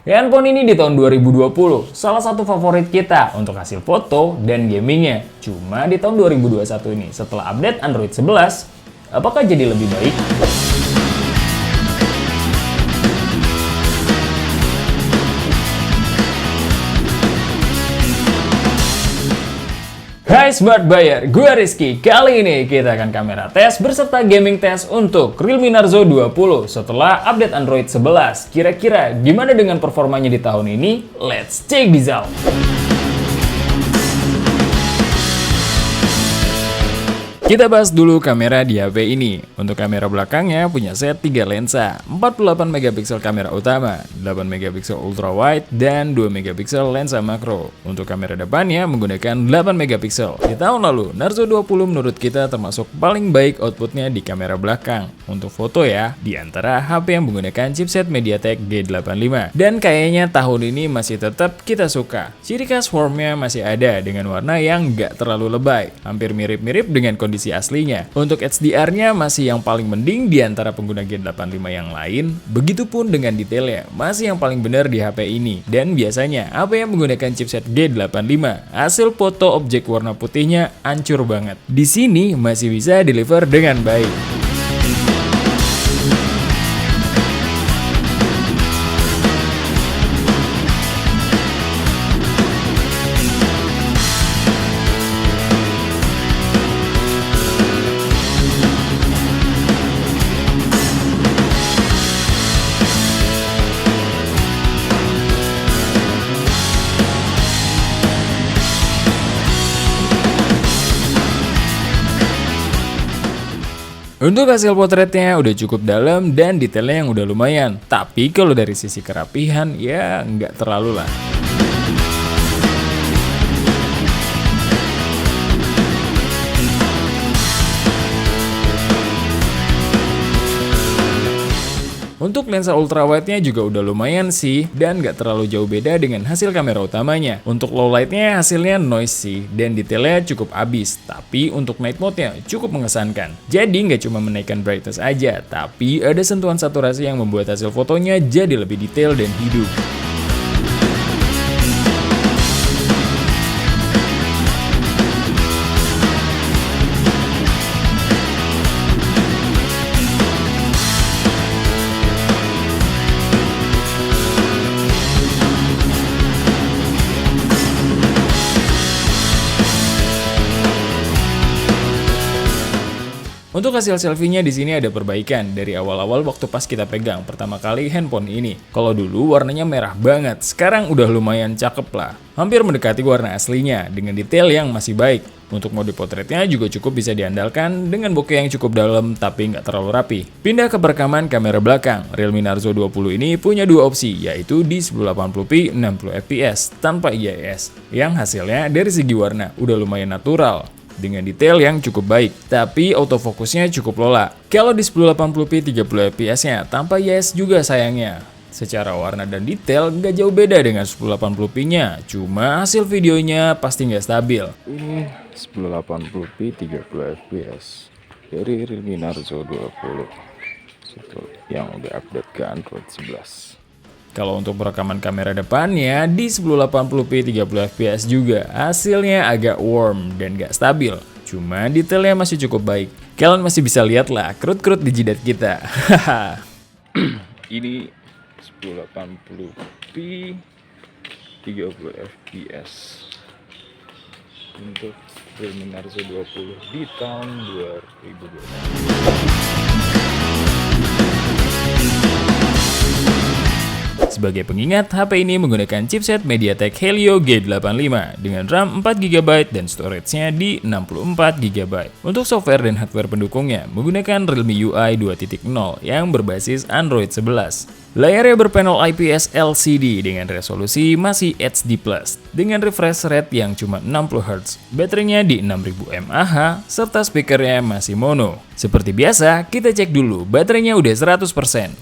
Handphone ini di tahun 2020 salah satu favorit kita untuk hasil foto dan gamingnya. Cuma di tahun 2021 ini setelah update Android 11, apakah jadi lebih baik? Hai Smart Buyer, gue Rizky. Kali ini kita akan kamera tes berserta gaming tes untuk Realme Narzo 20 setelah update Android 11. Kira-kira gimana dengan performanya di tahun ini? Let's check this out! Kita bahas dulu kamera di HP ini. Untuk kamera belakangnya punya set 3 lensa, 48 megapiksel kamera utama, 8 megapiksel ultra wide, dan 2 megapiksel lensa makro. Untuk kamera depannya menggunakan 8 megapiksel. Di tahun lalu, Narzo 20 menurut kita termasuk paling baik outputnya di kamera belakang. Untuk foto ya, di antara HP yang menggunakan chipset MediaTek G85. Dan kayaknya tahun ini masih tetap kita suka. Ciri khas formnya masih ada dengan warna yang nggak terlalu lebay. Hampir mirip-mirip dengan kondisi aslinya. Untuk HDR-nya masih yang paling mending di antara pengguna G85 yang lain. Begitupun dengan detailnya, masih yang paling benar di HP ini. Dan biasanya, HP yang menggunakan chipset G85, hasil foto objek warna putihnya hancur banget. Di sini masih bisa deliver dengan baik. Untuk hasil potretnya udah cukup dalam dan detailnya yang udah lumayan. Tapi kalau dari sisi kerapihan ya nggak terlalu lah. Untuk lensa ultrawide-nya juga udah lumayan sih, dan nggak terlalu jauh beda dengan hasil kamera utamanya. Untuk low light-nya hasilnya noise sih, dan detailnya cukup abis. Tapi untuk night mode-nya cukup mengesankan. Jadi nggak cuma menaikkan brightness aja, tapi ada sentuhan saturasi yang membuat hasil fotonya jadi lebih detail dan hidup. Untuk hasil selfie-nya di sini ada perbaikan dari awal-awal waktu pas kita pegang pertama kali handphone ini. Kalau dulu warnanya merah banget, sekarang udah lumayan cakep lah. Hampir mendekati warna aslinya dengan detail yang masih baik. Untuk mode potretnya juga cukup bisa diandalkan dengan bokeh yang cukup dalam tapi nggak terlalu rapi. Pindah ke perekaman kamera belakang, Realme Narzo 20 ini punya dua opsi, yaitu di 1080p 60fps tanpa IIS, yang hasilnya dari segi warna udah lumayan natural dengan detail yang cukup baik, tapi autofokusnya cukup lola. Kalau di 1080p 30fps-nya tanpa IIS juga sayangnya. Secara warna dan detail nggak jauh beda dengan 1080p-nya, cuma hasil videonya pasti nggak stabil. Ini 1080p 30fps dari Realme Narzo 20 yang udah update ke Android 11. Kalau untuk perekaman kamera depannya di 1080p 30fps juga hasilnya agak warm dan gak stabil. Cuma detailnya masih cukup baik. Kalian masih bisa lihat lah kerut-kerut di jidat kita. Ini 1080p 30fps untuk Realme Narzo 20 di tahun 2020. Sebagai pengingat, HP ini menggunakan chipset MediaTek Helio G85 dengan RAM 4GB dan storage-nya di 64GB. Untuk software dan hardware pendukungnya menggunakan Realme UI 2.0 yang berbasis Android 11. Layarnya berpanel IPS LCD dengan resolusi masih HD+, dengan refresh rate yang cuma 60Hz. Baterainya di 6000 mAh, serta speakernya masih mono. Seperti biasa, kita cek dulu baterainya udah 100%,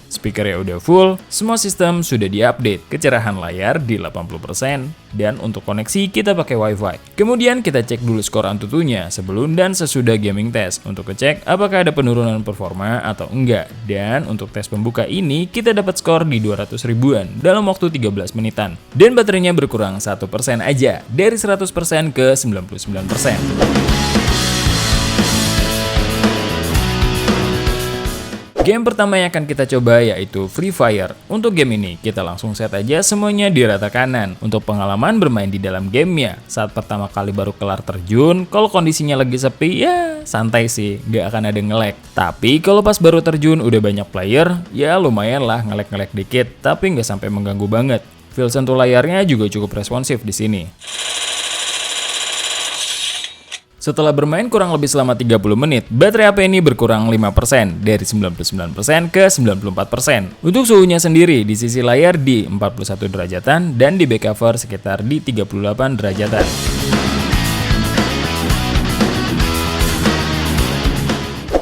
speakernya udah full, semua sistem sudah diupdate, kecerahan layar di 80%, Dan untuk koneksi kita pakai WiFi. Kemudian kita cek dulu skor AnTuTunya sebelum dan sesudah gaming test untuk ngecek apakah ada penurunan performa atau enggak. Dan untuk tes pembuka ini kita dapat skor di 200 ribuan dalam waktu 13 menitan. Dan baterainya berkurang 1% aja dari 100% ke 99%. Game pertama yang akan kita coba yaitu Free Fire. Untuk game ini, kita langsung set aja semuanya di rata kanan. Untuk pengalaman bermain di dalam gamenya, saat pertama kali baru kelar terjun, kalau kondisinya lagi sepi, ya santai sih, gak akan ada nge-lag. Tapi kalau pas baru terjun udah banyak player, ya lumayan lah nge-lag dikit, tapi nggak sampai mengganggu banget. Feel sentuh layarnya juga cukup responsif di sini. Setelah bermain kurang lebih selama 30 menit, baterai HP ini berkurang 5% dari 99% ke 94%. Untuk suhunya sendiri di sisi layar di 41 derajatan dan di back cover sekitar di 38 derajatan.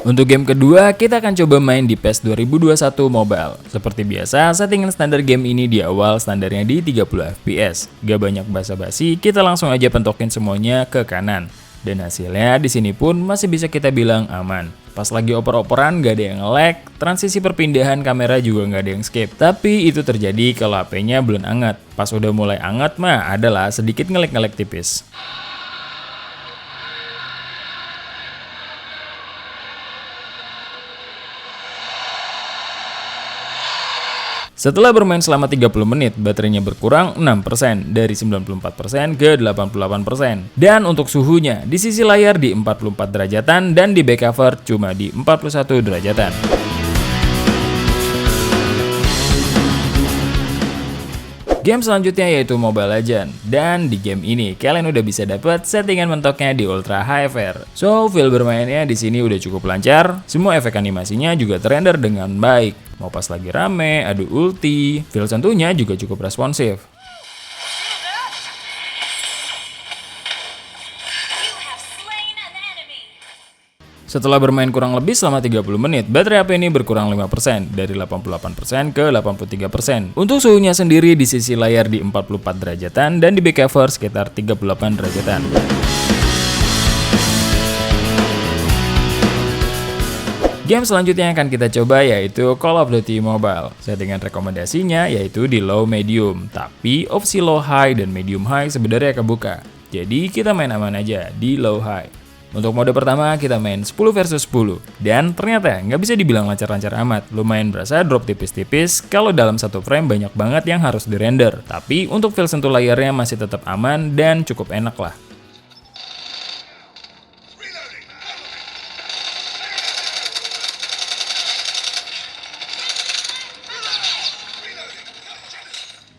Untuk game kedua, kita akan coba main di PES 2021 Mobile. Seperti biasa, settingan standar game ini di awal standarnya di 30 fps. Gak banyak basa-basi, kita langsung aja pentokin semuanya ke kanan. Dan hasilnya di sini pun masih bisa kita bilang aman. Pas lagi oper-operan gak ada yang nge-lag, transisi perpindahan kamera juga gak ada yang skip. Tapi itu terjadi kalau HP-nya belum anget. Pas udah mulai anget mah adalah sedikit nge-lag tipis. Setelah bermain selama 30 menit, baterainya berkurang 6% dari 94% ke 88%. Dan untuk suhunya, di sisi layar di 44 derajatan dan di back cover cuma di 41 derajatan. Game selanjutnya yaitu Mobile Legends. Dan di game ini kalian udah bisa dapat settingan mentoknya di Ultra HFR. So, feel bermainnya di sini udah cukup lancar. Semua efek animasinya juga terrender dengan baik. Mau pas lagi rame, adu ulti, feel sentuhnya juga cukup responsif. Setelah bermain kurang lebih selama 30 menit, baterai HP ini berkurang 5% dari 88% ke 83%. Untuk suhunya sendiri di sisi layar di 44 derajatan dan di back cover sekitar 38 derajatan. Game selanjutnya yang akan kita coba yaitu Call of Duty Mobile. Settingan rekomendasinya yaitu di low medium, tapi opsi low high dan medium high sebenarnya kebuka. Jadi kita main aman aja di low high. Untuk mode pertama kita main 10 versus 10. Dan ternyata nggak bisa dibilang lancar-lancar amat. Lumayan berasa drop tipis-tipis kalau dalam satu frame banyak banget yang harus dirender. Tapi untuk feel sentuh layarnya masih tetap aman dan cukup enak lah.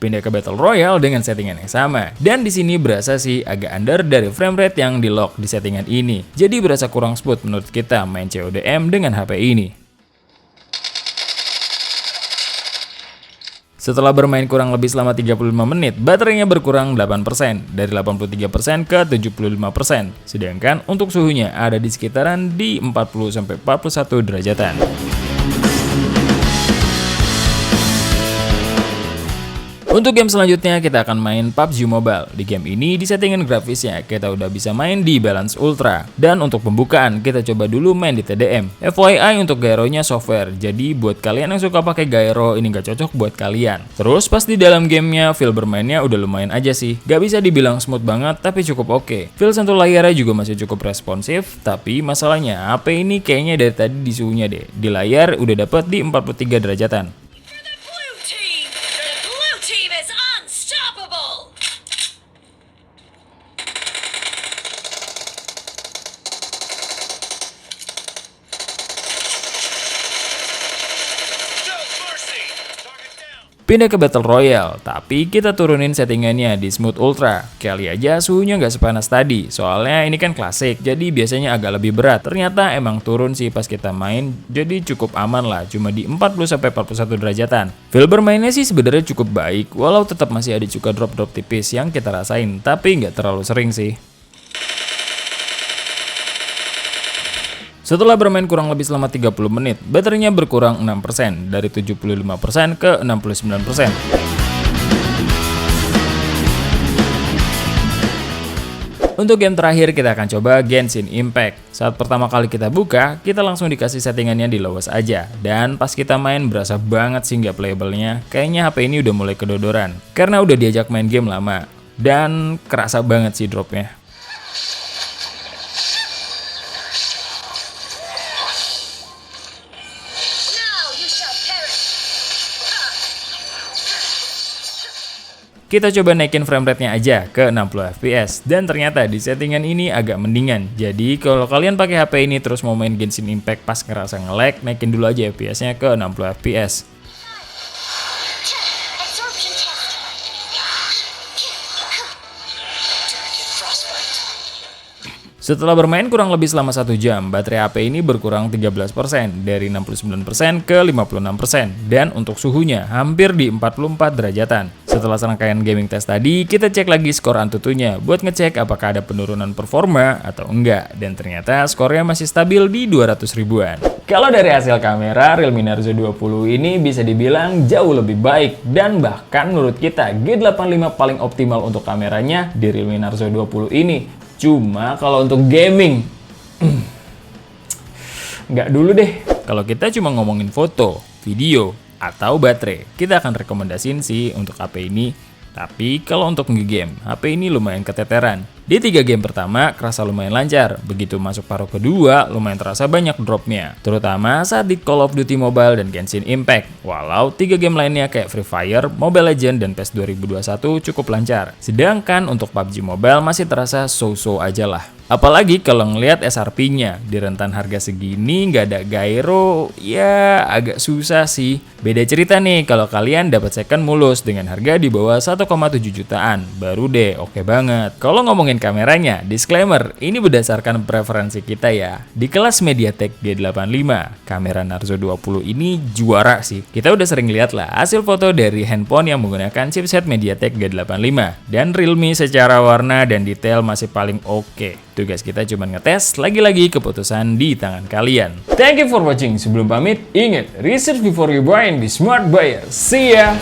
Pindah ke Battle Royale dengan settingan yang sama. Dan di sini berasa sih agak under dari frame rate yang di lock di settingan ini. Jadi berasa kurang smooth menurut kita main CODM dengan HP ini. Setelah bermain kurang lebih selama 35 menit, baterainya berkurang 8% dari 83% ke 75%. Sedangkan untuk suhunya ada di sekitaran di 40-41 derajatan. Untuk game selanjutnya kita akan main PUBG Mobile. Di game ini di settingan grafisnya kita udah bisa main di balance ultra. Dan untuk pembukaan kita coba dulu main di TDM. FYI untuk gyronya software. Jadi buat kalian yang suka pakai gyro ini gak cocok buat kalian. Terus pas di dalam gamenya feel bermainnya udah lumayan aja sih. Gak bisa dibilang smooth banget tapi cukup oke. Feel sentuh layarnya juga masih cukup responsif. Tapi masalahnya HP ini kayaknya dari tadi di suhunya deh. Di layar udah dapet di 43 derajatan. Pindah ke Battle Royale, tapi kita turunin settingannya di Smooth Ultra. Kali aja suhunya nggak sepanas tadi, soalnya ini kan klasik, jadi biasanya agak lebih berat. Ternyata emang turun sih pas kita main, jadi cukup aman lah, cuma di 40-41 derajatan. Feel bermainnya sih sebenarnya cukup baik, walau tetap masih ada cuka drop-drop tipis yang kita rasain, tapi nggak terlalu sering sih. Setelah bermain kurang lebih selama 30 menit, baterainya berkurang 6% dari 75% ke 69%. Untuk game terakhir kita akan coba Genshin Impact. Saat pertama kali kita buka, kita langsung dikasih settingannya di lowest aja. Dan pas kita main berasa banget sih nggak playable-nya. Kayaknya HP ini udah mulai kedodoran. Karena udah diajak main game lama. Dan kerasa banget sih dropnya. Kita coba naikin frame rate-nya aja ke 60 fps dan ternyata di settingan ini agak mendingan. Jadi kalau kalian pakai HP ini terus mau main Genshin Impact pas ngerasa nge-lag, naikin dulu aja FPS-nya ke 60 fps. Setelah bermain kurang lebih selama 1 jam, baterai HP ini berkurang 13% dari 69% ke 56% dan untuk suhunya hampir di 44 derajatan. Setelah serangkaian gaming test tadi, kita cek lagi skor Antutunya buat ngecek apakah ada penurunan performa atau enggak, dan ternyata skornya masih stabil di 200 ribuan. Kalau dari hasil kamera, Realme Narzo 20 ini bisa dibilang jauh lebih baik dan bahkan menurut kita G85 paling optimal untuk kameranya di Realme Narzo 20 ini. Cuma kalau untuk gaming, nggak dulu deh. Kalau kita cuma ngomongin foto, video, atau baterai, kita akan rekomendasiin sih untuk HP ini. Tapi kalau untuk nge-game, HP ini lumayan keteteran. Di 3 game pertama, kerasa lumayan lancar. Begitu masuk paruh kedua, lumayan terasa banyak dropnya. Terutama saat di Call of Duty Mobile dan Genshin Impact. Walau 3 game lainnya kayak Free Fire, Mobile Legends, dan PES 2021 cukup lancar. Sedangkan untuk PUBG Mobile masih terasa so-so aja lah. Apalagi kalau ngelihat SRP-nya, di rentan harga segini nggak ada gyro, ya agak susah sih. Beda cerita nih kalau kalian dapat second mulus dengan harga di bawah 1,7 jutaan, baru deh oke banget. Kalau ngomongin kameranya, disclaimer, ini berdasarkan preferensi kita ya. Di kelas MediaTek G85, kamera Narzo 20 ini juara sih. Kita udah sering lihat lah hasil foto dari handphone yang menggunakan chipset MediaTek G85, dan Realme secara warna dan detail masih paling oke. Tugas kita cuma ngetes, lagi-lagi keputusan di tangan kalian. Thank you for watching. Sebelum pamit, ingat, research before you buy and be smart buyer. See ya!